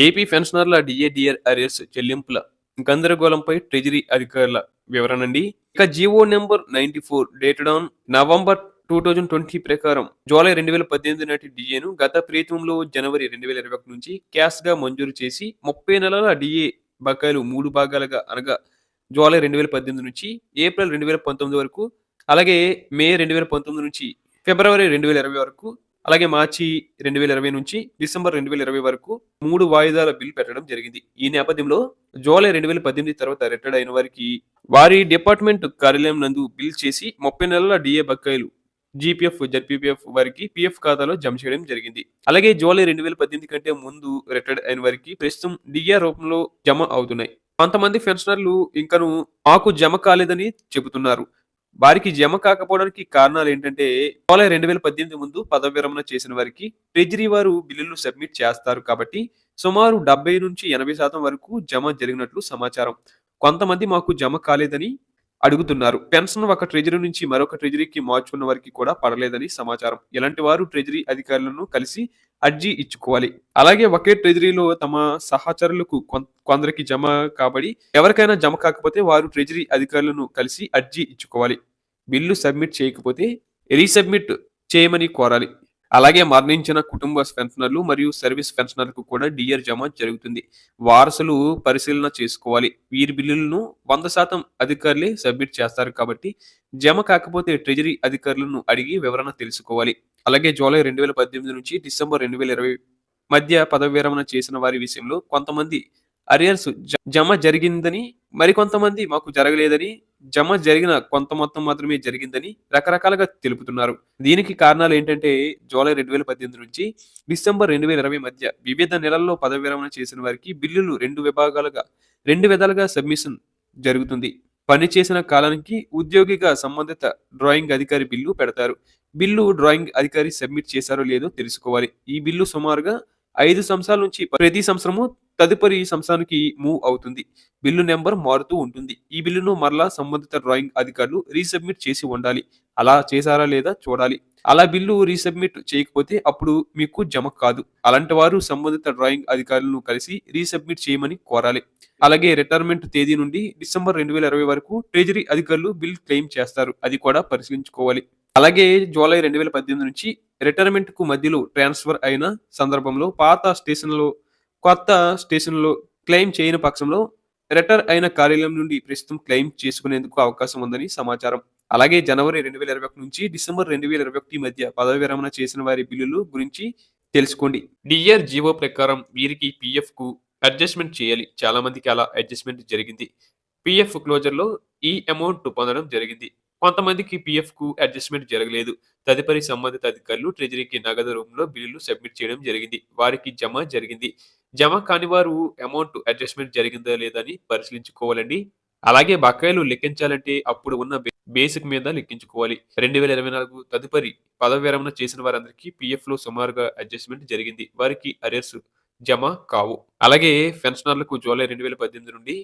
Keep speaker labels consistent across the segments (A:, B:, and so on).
A: AP పెన్షనర్ల DA arrears చెల్లింపుల గందరగోళంపై treasury అధికారుల వివరణండి. ఇక GO number 94 dated on November 2020 ప్రకారం జూలై 2018 నాటి డిఏను గత ప్రభుత్వంలో జనవరి 2021 నుంచి క్యాష్‌గా మంజూరు చేసి 30 నెలల డిఏ బకాయిలు 3 భాగాలుగా అనగా జూలై 2018 నుంచి ఏప్రిల్ 2019 వరకు, అలాగే మే 2019 నుంచి ఫిబ్రవరి 2020 వరకు, అలాగే మార్చి 2020 నుంచి డిసెంబర్ 2020 వరకు 3 వాయిదాల బిల్ పెట్టడం జరిగింది. ఈ నేపథ్యంలో జూలై 2018 తర్వాత రిటైర్డ్ అయిన వారికి వారి డిపార్ట్‌మెంట్ కార్యాలయం నందు బిల్ చేసి 30 నెలల డీఏ బకాయిలు జీపీఎఫ్, జెడ్పీపీఎఫ్ వారికి పీఎఫ్ ఖాతాలో జమ చేయడం జరిగింది. అలాగే జూలై 2018 కంటే ముందు రిటైర్డ్ అయిన వారికి ప్రస్తుతం డీఏ రూపంలో జమ అవుతున్నాయి. కొంతమంది పెన్షనర్లు ఇంకను మాకు జమ కాలేదని చెబుతున్నారు. వారికి జమ కాకపోవడానికి కారణాలేంటంటే, జూలై 2018 ముందు పదవి విరమణ చేసిన వారికి ట్రెజరీ వారు బిల్లులు సబ్మిట్ చేస్తారు కాబట్టి, సుమారు 70-80% వరకు జమ జరిగినట్లు సమాచారం. కొంతమంది మాకు జమ కాలేదని అడుగుతున్నారు. పెన్షన్ ఒక ట్రెజరీ నుంచి మరొక ట్రెజరీకి మార్చుకున్న వారికి కూడా పడలేదని సమాచారం. ఇలాంటి వారు ట్రెజరీ అధికారులను కలిసి అర్జీ ఇచ్చుకోవాలి. అలాగే ఒకే ట్రెజరీలో తమ సహచరులకు కొందరికి జమ కాబడి ఎవరికైనా జమ కాకపోతే వారు ట్రెజరీ అధికారులను కలిసి అర్జీ ఇచ్చుకోవాలి. బిల్లు సబ్మిట్ చేయకపోతే రీసబ్మిట్ చేయమని కోరాలి. అలాగే మరణించిన కుటుంబ పెన్షనర్లు మరియు సర్వీస్ పెన్షనర్లకు కూడా డిఆర్ జమ జరుగుతుంది. వారసులు పరిశీలన చేసుకోవాలి. వీరి బిల్లులను 100% అధికారులే సబ్మిట్ చేస్తారు కాబట్టి జమ కాకపోతే ట్రెజరీ అధికారులను అడిగి వివరణ తెలుసుకోవాలి. అలాగే జూలై 2018 నుంచి డిసెంబర్ 2020 మధ్య పదవి విరమణ చేసిన వారి విషయంలో కొంతమంది అరియర్స్ జమ జరిగిందని, మరికొంతమంది మాకు జరగలేదని, జమ జరిగిన కొంత మొత్తం మాత్రమే జరిగిందని రకరకాలుగా తెలుపుతున్నారు. దీనికి కారణాలు ఏంటంటే, జూలై 2018 నుంచి డిసెంబర్ 2020 మధ్య వివిధ నెలల్లో పదవి విరమణ చేసిన వారికి బిల్లులు 2 విధాలుగా సబ్మిషన్ జరుగుతుంది. పని చేసిన కాలానికి ఉద్యోగిగా సంబంధిత డ్రాయింగ్ అధికారి బిల్లు పెడతారు. బిల్లు డ్రాయింగ్ అధికారి సబ్మిట్ చేశారో లేదో తెలుసుకోవాలి. ఈ బిల్లు సుమారుగా 5 సంవత్సరాల నుంచి ప్రతి సంవత్సరము తదుపరి సంవత్సరానికి మూవ్ అవుతుంది. బిల్లు నెంబర్ మారుతూ ఉంటుంది. ఈ బిల్లును మరలా సంబంధిత డ్రాయింగ్ అధికారులు రీసబ్మిట్ చేసి ఉండాలి. అలా చేశారా లేదా చూడాలి. అలా బిల్లు రీసబ్మిట్ చేయకపోతే అప్పుడు మీకు జమ కాదు. అలాంటి వారు సంబంధిత డ్రాయింగ్ అధికారులను కలిసి రీసబ్మిట్ చేయమని కోరాలి. అలాగే రిటైర్మెంట్ తేదీ నుండి డిసెంబర్ 2020 వరకు ట్రెజరీ అధికారులు బిల్ క్లెయిమ్ చేస్తారు. అది కూడా పరిశీలించుకోవాలి. అలాగే జూలై 2018 నుంచి రిటైర్మెంట్‌కు మధ్యలో ట్రాన్స్‌ఫర్ అయిన సందర్భంలో పాత స్టేషన్‌లో కొత్త స్టేషన్‌లో క్లెయిమ్ చేయని పక్షంలో రిటైర్ అయిన కార్యాలయం నుండి ప్రస్తుతం క్లెయిమ్ చేసుకునేందుకు అవకాశం ఉందని సమాచారం. అలాగే జనవరి 2021 నుంచి డిసెంబర్ 2021 మధ్య పదవి విరమణ చేసిన వారి బిల్లులు గురించి తెలుసుకోండి. డిఆర్ జీవో ప్రకారం వీరికి పీఎఫ్‌కు అడ్జస్ట్‌మెంట్ చేయాలి. చాలా మందికి అలా అడ్జస్ట్‌మెంట్ జరిగింది. పీఎఫ్ క్లోజర్‌లో ఈ అమౌంట్ పొందడం జరిగింది. కొంతమందికి పీఎఫ్‌కు అడ్జస్ట్‌మెంట్ జరగలేదు. తదుపరి సంబంధిత అధికారులు ట్రెజరీకి నగదు రూపంలో బిల్లులు సబ్మిట్ చేయడం జరిగింది. వారికి జమ జరిగింది. జమ కాని వారు అమౌంట్ అడ్జస్ట్‌మెంట్ జరిగిందా లేదా అని పరిశీలించుకోవాలండి. అలాగే బకాయిలు లెక్కించాలంటే అప్పుడు ఉన్న బేసిక్ మీద లెక్కించుకోవాలి. 2024 తదుపరి పదవి విరమణ చేసిన వారందరికీ పీఎఫ్‌లో సుమారుగా అడ్జస్ట్‌మెంట్ జరిగింది. వారికి అరియర్స్ జమ కావు. అలాగే పెన్షనర్లకు జూలై 2018 నుండి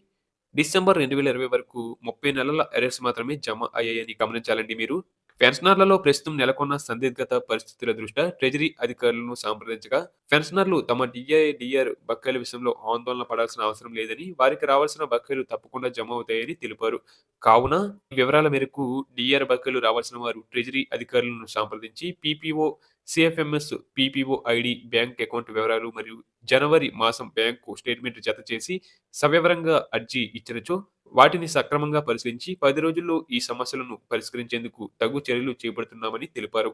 A: డిసెంబర్ 2020 వరకు 30 నెలల అరియర్స్ మాత్రమే జమ అయ్యాయని గమనించాలండి మీరు. పెన్షనర్లలో ప్రస్తుతం నెలకొన్న సందిగ్ధత పరిస్థితుల దృష్ట్యా ట్రెజరీ అధికారులను సంప్రదించగా పెన్షనర్లు తమ డిఆర్ బకాయిల విషయంలో ఆందోళన పడాల్సిన అవసరం లేదని, వారికి రావాల్సిన బకాయిలు తప్పకుండా జమ అవుతాయని తెలిపారు. కావున ఈ వివరాల మేరకు డిఆర్ బకాయిలు రావాల్సిన వారు ట్రెజరీ అధికారులను సంప్రదించి PPO, CFMS, PPO ID, bank account వివరాలు మరియు జనవరి మాసం బ్యాంకు స్టేట్మెంట్ జత చేసి సవివరంగా అర్జీ ఇచ్చినచో వాటిని సక్రమంగా పరిశీలించి 10 రోజుల్లో ఈ సమస్యలను పరిష్కరించేందుకు తగు చర్యలు చేపడుతున్నామని తెలిపారు.